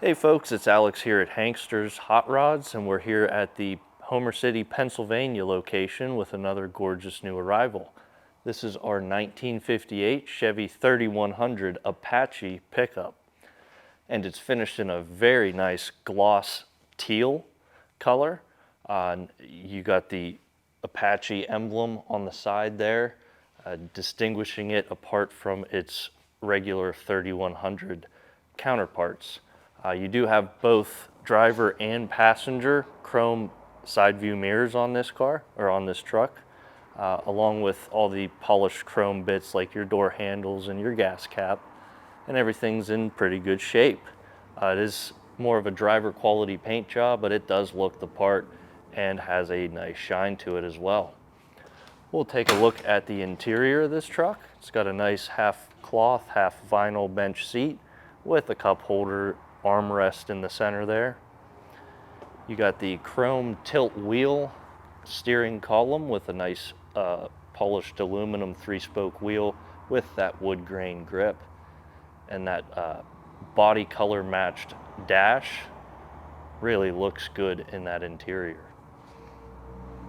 Hey folks, it's Alex here at Hankster's Hot Rods, and we're here at the Homer City, Pennsylvania location with another gorgeous new arrival. This is our 1958 Chevy 3100 Apache pickup, and it's finished in a very nice gloss teal color. You got the Apache emblem on the side there, distinguishing it apart from its regular 3100 counterparts. You do have both driver and passenger chrome side view mirrors on this car, or on this truck, along with all the polished chrome bits like your door handles and your gas cap, and everything's in pretty good shape. It is more of a driver quality paint job, but it does look the part and has a nice shine to it as well. We'll take a look at the interior of this truck. It's got a nice half cloth, half vinyl bench seat with a cup holder armrest in the center there. You got the chrome tilt wheel steering column with a nice polished aluminum 3-spoke wheel with that wood grain grip, and that body color matched dash really looks good in that interior.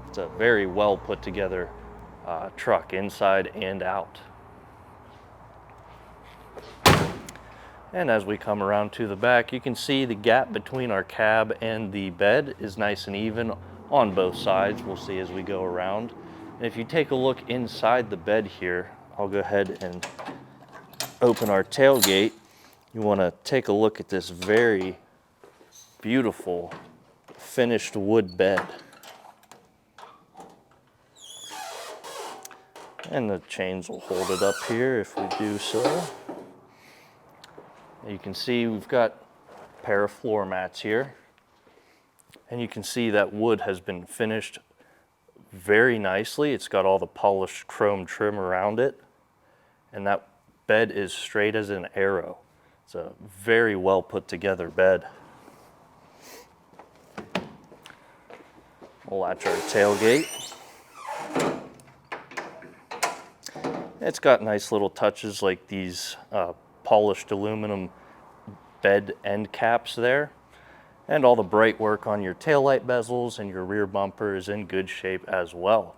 It's a very well put together truck inside and out. And as we come around to the back, you can see the gap between our cab and the bed is nice and even on both sides. We'll see as we go around. And if you take a look inside the bed here, I'll go ahead and open our tailgate. You want to take a look at this very beautiful finished wood bed. And the chains will hold it up here if we do so. You can see we've got a pair of floor mats here, and you can see that wood has been finished very nicely. It's got all the polished chrome trim around it, and that bed is straight as an arrow. It's a very well put together bed. We'll latch our tailgate. It's got nice little touches like these polished aluminum bed end caps there, and all the bright work on your taillight bezels and your rear bumper is in good shape as well.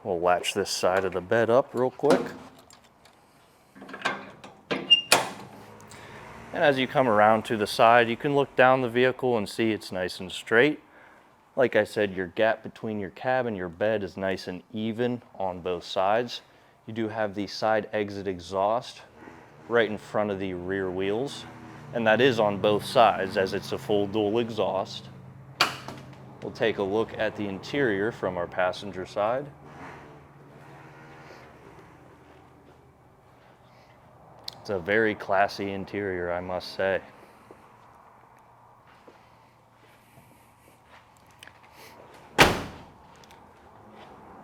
We'll latch this side of the bed up real quick. And as you come around to the side, you can look down the vehicle and see it's nice and straight. Like I said, your gap between your cab and your bed is nice and even on both sides. You do have the side exit exhaust right in front of the rear wheels, and that is on both sides as it's a full dual exhaust. We'll take a look at the interior from our passenger side. It's a very classy interior, I must say.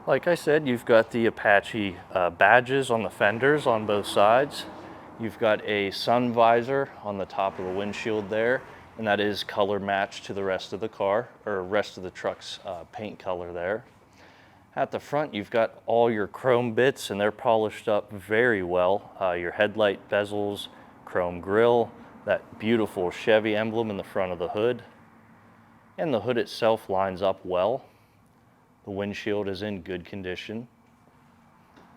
Like I said, you've got the Apache badges on the fenders on both sides. You've got a sun visor on the top of the windshield there, and that is color matched to the rest of the car, or rest of the truck's paint color there. At the front, you've got all your chrome bits, and they're polished up very well. Your headlight bezels, chrome grille, that beautiful Chevy emblem in the front of the hood, and the hood itself lines up well. The windshield is in good condition.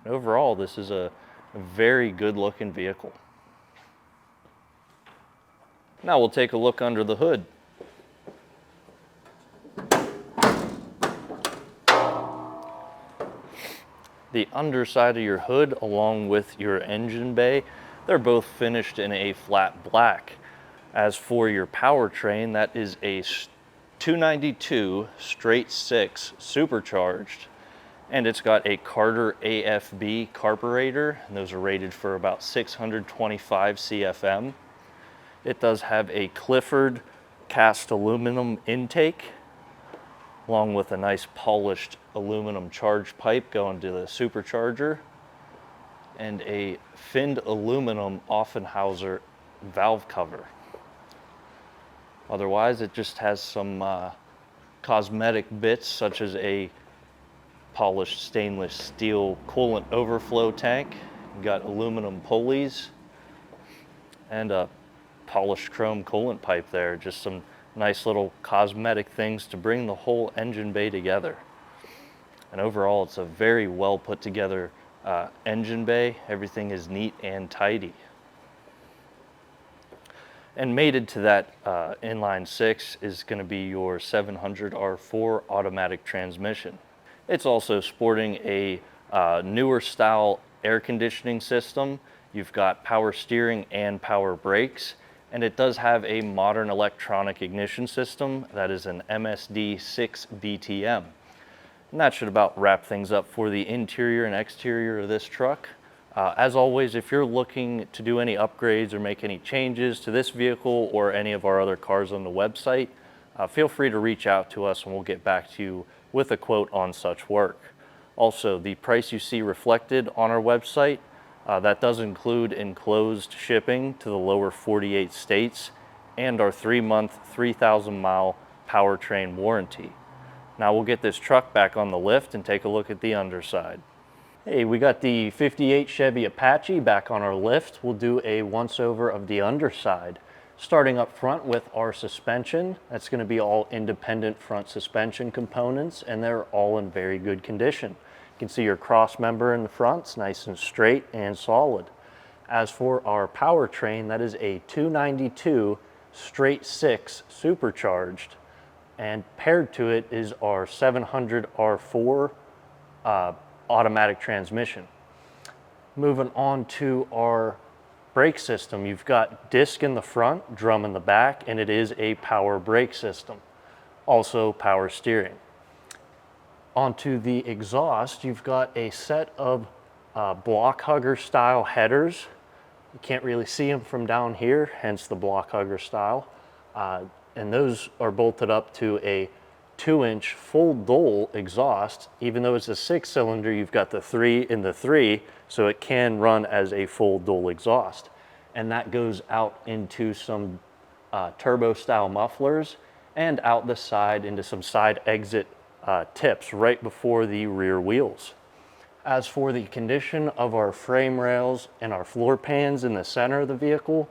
Overall, this is a very good looking vehicle. Now we'll take a look under the hood. The underside of your hood along with your engine bay, they're both finished in a flat black. As for your powertrain, that is a 292 straight 6 supercharged, and it's got a Carter AFB carburetor, and those are rated for about 625 CFM. It does have a Clifford cast aluminum intake, along with a nice polished aluminum charge pipe going to the supercharger, and a finned aluminum Offenhauser valve cover. Otherwise, it just has some cosmetic bits such as a polished stainless steel coolant overflow tank. You got aluminum pulleys and a polished chrome coolant pipe there. Just some nice little cosmetic things to bring the whole engine bay together. And overall, it's a very well put together engine bay. Everything is neat and tidy. And mated to that inline 6 is going to be your 700R4 automatic transmission. It's also sporting a newer style air conditioning system. You've got power steering and power brakes, and it does have a modern electronic ignition system that is an MSD 6 DTM. And that should about wrap things up for the interior and exterior of this truck. As always, if you're looking to do any upgrades or make any changes to this vehicle or any of our other cars on the website, feel free to reach out to us and we'll get back to you with a quote on such work. Also, the price you see reflected on our website, that does include enclosed shipping to the lower 48 states and our 3-month, 3,000-mile powertrain warranty. Now we'll get this truck back on the lift and take a look at the underside. Hey, we got the 58 Chevy Apache back on our lift. We'll do a once-over of the underside. Starting up front with our suspension. That's going to be all independent front suspension components, and they're all in very good condition. You can see your cross member in the front, it's nice and straight and solid. As for our powertrain, that is a 292 straight 6 supercharged, and paired to it is our 700R4 automatic transmission. Moving on to our brake system, you've got disc in the front, drum in the back, and it is a power brake system. Also power steering. Onto the exhaust, you've got a set of block hugger style headers. You can't really see them from down here, hence the block hugger style. And those are bolted up to a 2-inch full dole exhaust. Even though it's a 6-cylinder, you've got the 3 in the 3, so it can run as a full dole exhaust. And that goes out into some turbo style mufflers and out the side into some side exit tips right before the rear wheels. As for the condition of our frame rails and our floor pans in the center of the vehicle,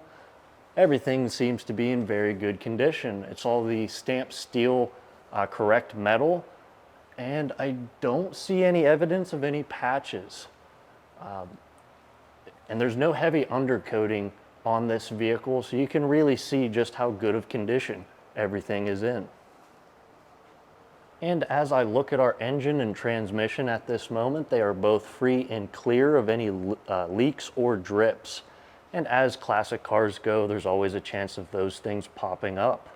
everything seems to be in very good condition. It's all the stamped steel correct metal, and I don't see any evidence of any patches. And there's no heavy undercoating on this vehicle, so you can really see just how good of condition everything is in. And as I look at our engine and transmission at this moment, they are both free and clear of any leaks or drips. And as classic cars go, there's always a chance of those things popping up.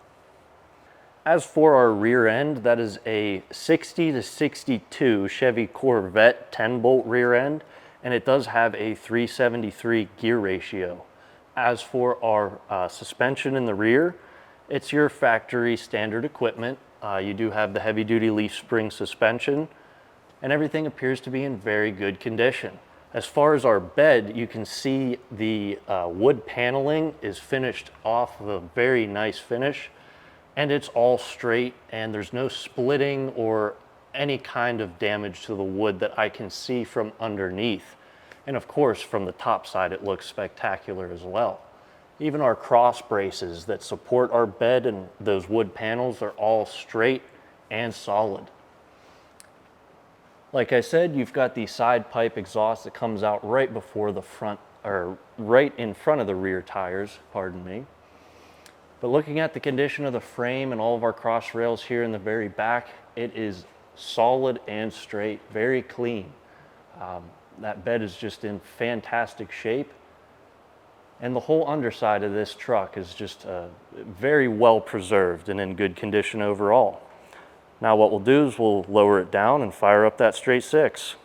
As for our rear end, that is a 60 to 62 Chevy Corvette 10-bolt rear end, and it does have a 373 gear ratio. As for our suspension in the rear, it's your factory standard equipment. You do have the heavy-duty leaf spring suspension, and everything appears to be in very good condition. As far as our bed, you can see the wood paneling is finished off with a very nice finish, and it's all straight, and there's no splitting or any kind of damage to the wood that I can see from underneath. And of course, from the top side, it looks spectacular as well. Even our cross braces that support our bed and those wood panels are all straight and solid. Like I said, you've got the side pipe exhaust that comes out right before the front, or right in front of the rear tires, pardon me. But looking at the condition of the frame and all of our cross rails here in the very back, it is solid and straight, very clean. That bed is just in fantastic shape. And the whole underside of this truck is just very well preserved and in good condition overall. Now what we'll do is we'll lower it down and fire up that straight 6.